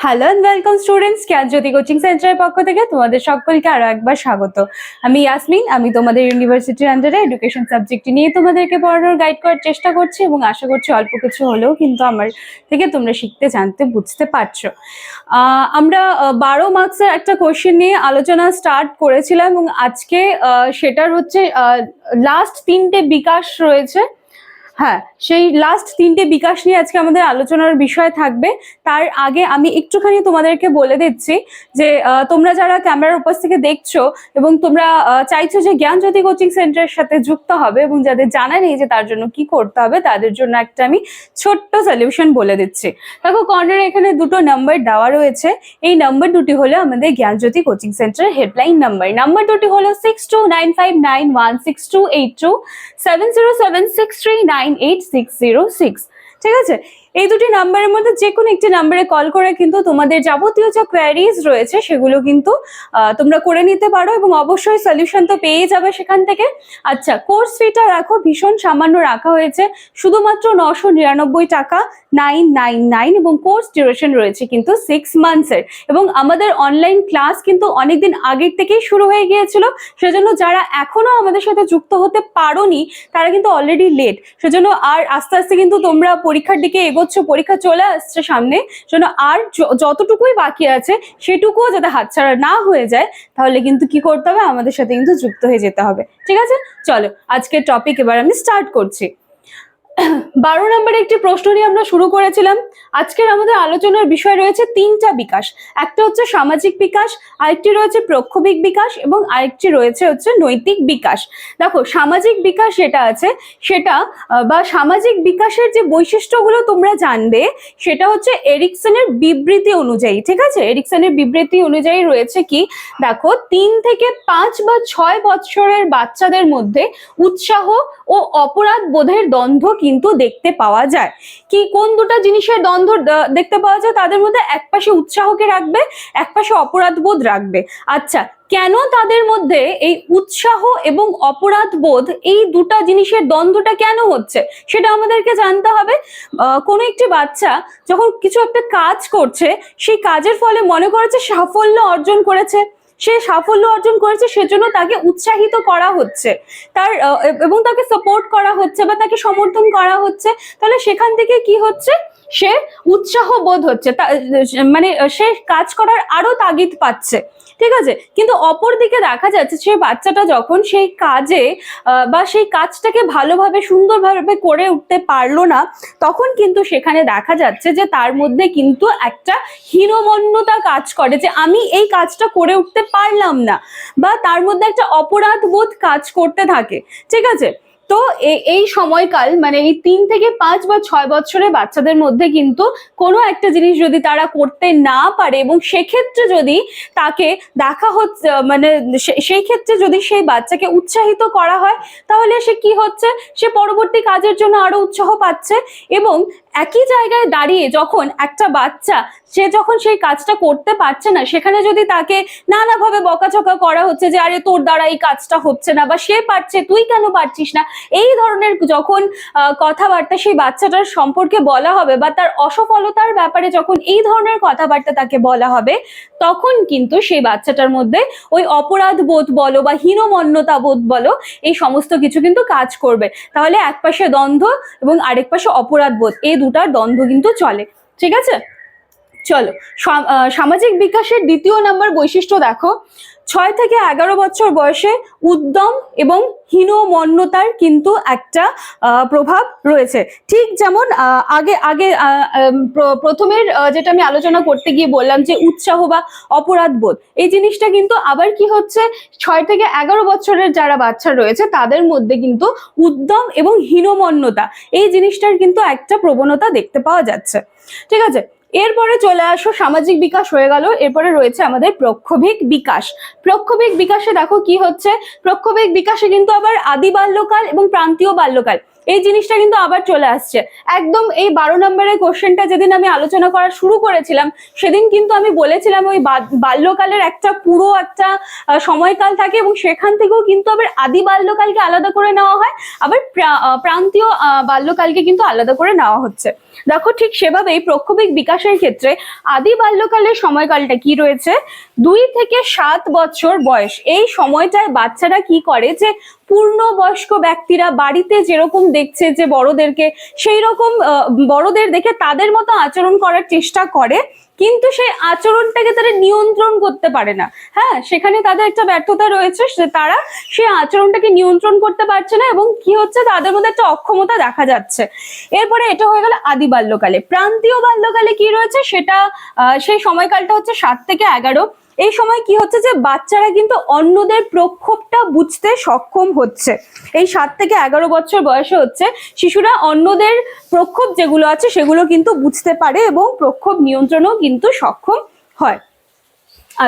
Hello and welcome students, Gyanjyoti coaching সেন্টারের পক্ষ থেকে তোমাদের সকলকে আরো একবার স্বাগত। আমি ইয়াসমিন, আমি তোমাদের ইউনিভার্সিটির আন্ডারে এডুকেশন সাবজেক্ট নিয়ে তোমাদেরকে পড়ানোর গাইড করার চেষ্টা করছি এবং আশা করছি অল্প কিছু হলেও কিন্তু আমার থেকে তোমরা শিখতে, জানতে, বুঝতে পারছো। আমরা 12 মার্কসের একটা কোশ্চেন নিয়ে আলোচনা স্টার্ট করেছিলাম এবং আজকে সেটার হচ্ছে লাস্ট 3টে বিকাশ রয়েছে। হ্যাঁ, সেই লাস্ট 3টে বিকাশ নিয়ে আজকে আমাদের আলোচনার বিষয় থাকবে। তার আগে আমি একটুখানি তোমাদেরকে বলে দিচ্ছি যে তোমরা যারা ক্যামেরার উপর থেকে দেখছো এবং তোমরা চাইছো যে জ্ঞানজ্যোতি কোচিং সেন্টারের সাথে যুক্ত হবে এবং যাদের জানা নেই যে তার জন্য কি করতে হবে, তাদের জন্য একটা আমি ছোট্ট সলিউশন বলে দিচ্ছি। দেখো, কর্নারে এখানে দুটো নাম্বার দেওয়া রয়েছে। এই নাম্বার দুটি হলো আমাদের জ্ঞানজ্যোতি কোচিং সেন্টারের হেল্পলাইন নাম্বার দুটি হলো 6295916282 7076398606। ঠিক আছে, এই দুটি নাম্বারের মধ্যে যে কোনো একটি নাম্বারে কল করে কিন্তু তোমাদের যাবতীয় যে কোয়ারিজ রয়েছে সেগুলো কিন্তু তোমরা করে নিতে পারো এবং অবশ্যই সলিউশন তো পেয়ে যাবে সেখান থেকে। আচ্ছা, কোর্স ফিটা রাখো ভীষণ সামান্য রাখা হয়েছে, শুধুমাত্র 999 টাকা 999, এবং কোর্স ডিউরেশন রয়েছে কিন্তু 6 মান্থসের। এবং আমাদের অনলাইন ক্লাস কিন্তু অনেকদিন আগের থেকেই শুরু হয়ে গিয়েছিল, সেজন্য যারা এখনো আমাদের সাথে যুক্ত হতে পারোনি তারা কিন্তু অলরেডি লেট। সেজন্য আর আস্তে আস্তে কিন্তু তোমরা পরীক্ষার দিকে এগোচ্ছ, পরীক্ষা চলে আসছে সামনে, জন্য আর যতটুকুই বাকি আছে সেটুকুও যাতে হাতছাড়া না হয়ে যায়, তাহলে কিন্তু কি করতে হবে, আমাদের সাথে কিন্তু যুক্ত হয়ে যেতে হবে। ঠিক আছে, চলো আজকের টপিক এবার আমি স্টার্ট করছি। 12 নম্বরে একটি প্রশ্ন নিয়ে আমরা শুরু করেছিলাম। আজকের আমাদের আলোচনার বিষয় রয়েছে 3টা বিকাশ। একটা হচ্ছে সামাজিক বিকাশ, আরেকটি রয়েছে প্রক্ষোভিক বিকাশ এবং আরেকটি রয়েছে হচ্ছে নৈতিক বিকাশ। দেখো, সামাজিক বিকাশ যেটা আছে সেটা বা সামাজিক বিকাশের যে বৈশিষ্ট্যগুলো তোমরা জানবে সেটা হচ্ছে এরিকসনের বিবৃতি অনুযায়ী। ঠিক আছে, এরিকসনের বিবৃতি অনুযায়ী রয়েছে কি, দেখো 3 থেকে 5 বা 6 বছরের বাচ্চাদের মধ্যে উৎসাহ ও অপরাধ বোধের দ্বন্দ্ব কিন্তু দেখতে পাওয়া যায়। কি কোন দুটো জিনিসের দ্বন্দ্ব দেখতে পাওয়া যায়? তাদের মধ্যে একপাশে উৎসাহকে রাখবে, একপাশে অপরাধ বোধ রাখবে। আচ্ছা, কেন তাদের মধ্যে এই উৎসাহ এবং অপরাধ বোধ, এই দুটা জিনিসের দ্বন্দ্বটা কেন হচ্ছে সেটা আমাদেরকে জানতে হবে। কোনো একটি বাচ্চা যখন কিছু একটা কাজ করছে, সেই কাজের ফলে মনে করেছে সাফল্য অর্জন করেছে, সে সাফল্য অর্জন করেছে, সেজন্য তাকে উৎসাহিত করা হচ্ছে, তার এবং তাকে সাপোর্ট করা হচ্ছে বা তাকে সমর্থন করা হচ্ছে। তাহলে সেখান থেকে কি হচ্ছে, সে উৎসাহ বোধ হচ্ছে, মানে সে কাজ করার আরো তাগিদ পাচ্ছে। ঠিক আছে, কিন্তু অপর দিকে দেখা যাচ্ছে সে বাচ্চাটা যখন সেই কাজে বা সেই কাজটাকে ভালোভাবে সুন্দরভাবে করে উঠতে পারলো না, তখন কিন্তু সেখানে দেখা যাচ্ছে যে তার মধ্যে কিন্তু একটা হীনমন্যতা কাজ করে যে আমি এই কাজটা করে উঠতে পারলাম না, বা তার মধ্যে একটা অপরাধ বোধ কাজ করতে থাকে। ঠিক আছে, তো এই সময়কাল মানে এই 3 থেকে 5 বা 6 বছরের বাচ্চাদের মধ্যে কিন্তু কোনো একটা জিনিস যদি তারা করতে না পারে এবং সেক্ষেত্রে যদি তাকে দেখা হচ্ছে, মানে সেই ক্ষেত্রে যদি সেই বাচ্চাকে উৎসাহিত করা হয়, তাহলে সে কি হচ্ছে, সে পরবর্তী কাজের জন্য আরো উৎসাহ পাচ্ছে। এবং একই জায়গায় দাঁড়িয়ে যখন একটা বাচ্চা সে যখন সেই কাজটা করতে পারছে না, সেখানে যদি তাকে নানাভাবে বকাঝকা করা হচ্ছে যে আরে তোর দ্বারা এই কাজটা হচ্ছে না, বা সে পারছে তুই কেন পারছিস না, এই ধরনের যখন কথাবার্তা সেই বাচ্চাটার সম্পর্কে বলা হবে বা তার অসফলতার ব্যাপারে যখন এই ধরনের কথাবার্তা তাকে বলা হবে, তখন কিন্তু সেই বাচ্চাটার মধ্যে ওই অপরাধ বোধ বলো বা হীনমন্যতা বোধ বলো, এই সমস্ত কিছু কিন্তু কাজ করবে। তাহলে এক পাশে দ্বন্দ্ব এবং আরেক পাশে অপরাধ বোধ, এই দুটার দ্বন্দ্ব কিন্তু চলে। ঠিক আছে, চলো সামাজিক বিকাশের দ্বিতীয় নাম্বার বৈশিষ্ট্য দেখো, 6 থেকে 11 বছর বয়সে উদ্যম এবং হীনমন্যতার কিন্তু একটা প্রভাব রয়েছে। ঠিক যেমন আগে প্রথমের যেটা আমি আলোচনা করতে গিয়ে বললাম যে উৎসাহ বা অপরাধ বোধ, এই জিনিসটা কিন্তু আবার কি হচ্ছে, 6 থেকে 11 বছরের যারা বাচ্চা রয়েছে তাদের মধ্যে কিন্তু উদ্যম এবং হীনমন্যতা, এই জিনিসটার কিন্তু একটা প্রবণতা দেখতে পাওয়া যাচ্ছে। ঠিক আছে, এরপরে চলে আসো, সামাজিক বিকাশ হয়ে গেল, এরপরে রয়েছে আমাদের প্রক্ষোভিক বিকাশ। প্রক্ষোভিক বিকাশে দেখো কি হচ্ছে, প্রক্ষোভিক বিকাশে কিন্তু আবার আদি বাল্যকাল এবং প্রান্তীয় বাল্যকাল, এই জিনিসটা কিন্তু আবার চলে আসছে। একদম এই 12 নম্বরের কোশ্চেনটা যেদিন আমি আলোচনা করা শুরু করেছিলাম সেদিন কিন্তু আমি বলেছিলাম ওই বাল্যকালের একটা পুরো একটা সময়কাল থাকে এবং সেখান থেকেও কিন্তু আবার আদি বাল্যকালকে আলাদা করে নেওয়া হয়, আবার প্রান্তীয় বাল্যকালকে কিন্তু আলাদা করে নেওয়া হচ্ছে। দেখো ঠিক সেভাবেই প্রক্ষোভিক বিকাশের ক্ষেত্রে আদি বাল্যকালের সময়কালটা কি রয়েছে, 2 থেকে 7 বছর বয়স। এই সময়টায় বাচ্চারা কি করে যে পূর্ণবয়স্ক ব্যক্তিরা বাড়িতে যেরকম দেখছে যে বড়দেরকে, সেই রকম বড়দের দেখে তাদের মতো আচরণ করার চেষ্টা করে, কিন্তু সেই আচরণটাকে তারা নিয়ন্ত্রণ করতে পারে না। হ্যাঁ, সেখানে তাদের একটা ব্যর্থতা রয়েছে, তারা সেই আচরণটাকে নিয়ন্ত্রণ করতে পারছে না এবং কি হচ্ছে তাদের মধ্যে একটা অক্ষমতা দেখা যাচ্ছে। এরপরে এটা হয়ে গেল আদি বাল্যকালে। প্রান্তীয় বাল্যকালে কি রয়েছে সেটা সেই সময়কালটা হচ্ছে 7 থেকে 11। এই সময় কি হচ্ছে যে বাচ্চারা কিন্তু অন্যদের প্রক্ষোভটা বুঝতে সক্ষম হচ্ছে। এই 7 থেকে 11 বছর বয়সে হচ্ছে শিশুরা অন্যদের প্রক্ষোভ যেগুলো আছে সেগুলো কিন্তু বুঝতে পারে এবং প্রক্ষোভ নিয়ন্ত্রণও কিন্তু সক্ষম হয়।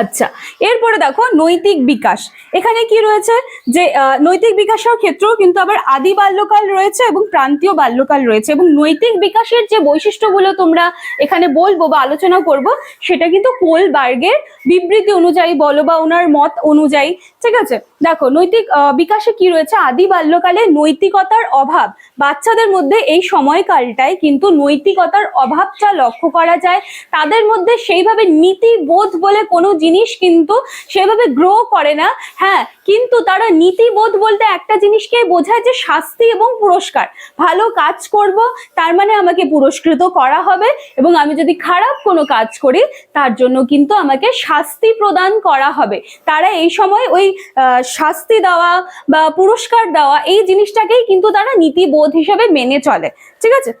আচ্ছা, এরপরে দেখো নৈতিক বিকাশ। এখানে কি রয়েছে যে নৈতিক বিকাশের ক্ষেত্রেও কিন্তু আবার আদি বাল্যকাল রয়েছে এবং প্রান্তীয় বাল্যকাল রয়েছে, এবং নৈতিক বিকাশের যে বৈশিষ্ট্যগুলো তোমরা এখানে বলবো বা আলোচনা করব সেটা কিন্তু কোলবার্গের বিবৃতি অনুযায়ী বলো বা ওনার মত অনুযায়ী, ঠিক আছে। দেখো নৈতিক বিকাশে কি রয়েছে, আদি বাল্যকালে নৈতিকতার অভাব, বাচ্চাদের মধ্যে এই সময়কালটায় কিন্তু নৈতিকতার অভাবটা লক্ষ্য করা যায়। তাদের মধ্যে সেইভাবে নীতিবোধ বলে কোনো জিনিস কিন্তু সেভাবে গ্রো করে না। হ্যাঁ, কিন্তু তারা নীতিবোধ বলতে একটা জিনিসকে বোঝায় যে শাস্তি এবং পুরস্কার। ভালো কাজ করব তার মানে আমাকে পুরস্কৃত করা হবে, এবং আমি যদি খারাপ কোনো কাজ করি তার জন্য কিন্তু আমাকে শাস্তি প্রদান করা হবে। তারা এই সময় ওই শাস্তি দেওয়া বা পুরস্কার দেওয়া এই জিনিসটাকেই কিন্তু তারা নীতিবোধ হিসেবে মেনে চলে, ঠিক আছে।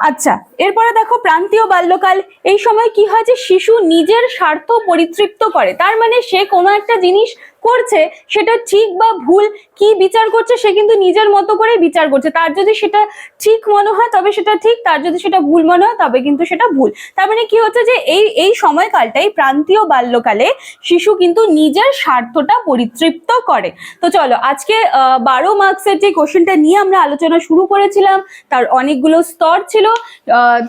আচ্ছা, এরপরে দেখো প্রান্তীয় বাল্যকাল। এই সময় কি হয় যে শিশু নিজের স্বার্থ পরিতৃপ্ত করে, তার মানে সে কোনো একটা জিনিস করছে সেটা ঠিক বা ভুল কি বিচার করছে সে কিন্তু নিজের মতো করে বিচার করছে। তার যদি সেটা ঠিক মনে হয় তবে সেটা ঠিক, তার যদি সেটা ভুল মনে হয় তবে কিন্তু সেটা ভুল। তার মানে কি হচ্ছে যে এই সময়কালটাই প্রান্তীয় বাল্যকালে শিশু কিন্তু নিজের স্বার্থটা পরিতৃপ্ত করে। তো চলো আজকে 12 মার্কসের যে কোশ্চেনটা নিয়ে আমরা আলোচনা শুরু করেছিলাম তার অনেকগুলো স্তর ছিল।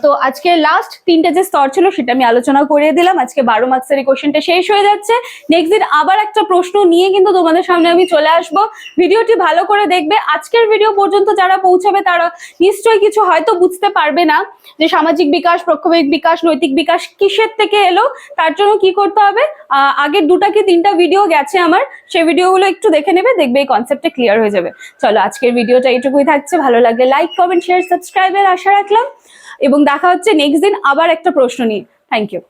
তো আজকে লাস্ট 3টে যে স্তর ছিল সেটা আমি আলোচনা করে দিলাম। আজকে 12 মার্কসের এই কোশ্চেনটা শেষ হয়ে যাচ্ছে। নেক্সট দিন আবার একটা প্রশ্ন নিয়ে কিন্তু তোমাদের সামনে আমি চলে আসব। ভিডিওটি ভালো করে দেখবে। আজকের ভিডিও পর্যন্ত যারা পৌঁছাবে তারা নিশ্চয়ই কিছু হয়তো বুঝতে পারবে না যে সামাজিক বিকাশ, প্রক্ষোভিক বিকাশ, নৈতিক বিকাশ কিসের থেকে এলো। তার জন্য কি করতে হবে, আগের 2টা কি 3টা ভিডিও গেছে আমার, সেই ভিডিওগুলো একটু দেখে নেবে, দেখবে এই কনসেপ্টটা ক্লিয়ার হয়ে যাবে। চলো আজকের ভিডিওটা এইটুকুই থাকছে। ভালো লাগলে লাইক, কমেন্ট, শেয়ার, সাবস্ক্রাইবের আশা রাখলাম এবং দেখা হচ্ছে নেক্সট দিন আবার একটা প্রশ্ন নিয়ে। Thank you.